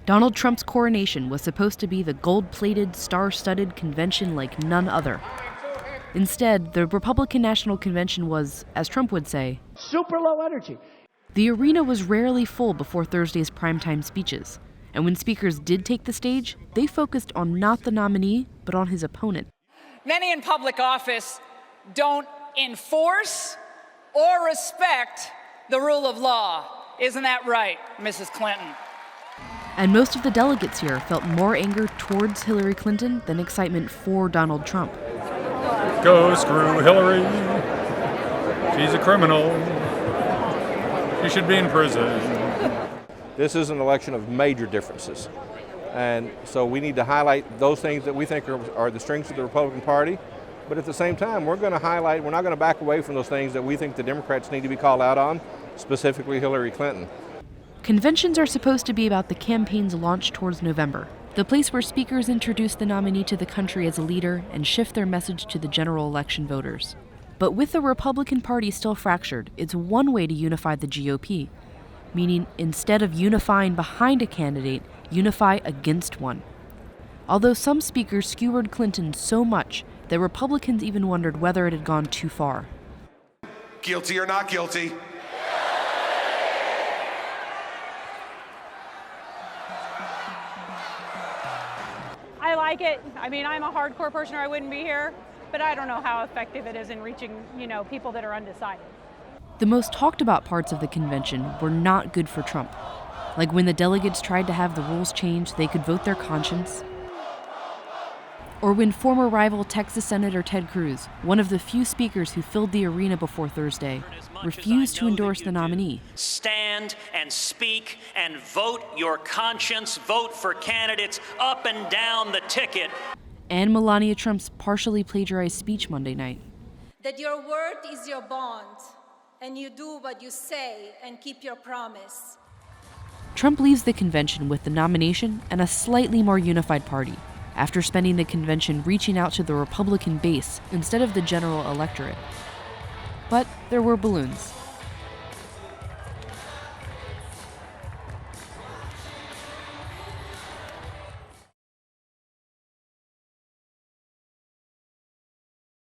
Donald Trump's coronation was supposed to be the gold-plated, star-studded convention like none other. Instead, the Republican National Convention was, as Trump would say, super low energy. The arena was rarely full before Thursday's primetime speeches, and when speakers did take the stage, they focused on not the nominee, but on his opponent. Many in public office don't enforce or respect the rule of law. Isn't that right, Mrs. Clinton? And most of the delegates here felt more anger towards Hillary Clinton than excitement for Donald Trump. Go screw Hillary. She's a criminal. She should be in prison. This is an election of major differences. And so we need to highlight those things that we think are the strengths of the Republican Party. But at the same time, we're not going to back away from those things that we think the Democrats need to be called out on, specifically Hillary Clinton. Conventions are supposed to be about the campaign's launch towards November, the place where speakers introduce the nominee to the country as a leader and shift their message to the general election voters. But with the Republican Party still fractured, it's one way to unify the GOP, meaning instead of unifying behind a candidate, unify against one. Although some speakers skewered Clinton so much that Republicans even wondered whether it had gone too far. Guilty or not guilty? I like it. I mean, I'm a hardcore person or I wouldn't be here, but I don't know how effective it is in reaching, people that are undecided. The most talked about parts of the convention were not good for Trump, like when the delegates tried to have the rules changed they could vote their conscience, or when former rival Texas Senator Ted Cruz, one of the few speakers who filled the arena before Thursday, refused to endorse the nominee. Stand and speak and vote your conscience, vote for candidates up and down the ticket. And Melania Trump's partially plagiarized speech Monday night. That your word is your bond, and you do what you say and keep your promise. Trump leaves the convention with the nomination and a slightly more unified party, after spending the convention reaching out to the Republican base instead of the general electorate. But there were balloons.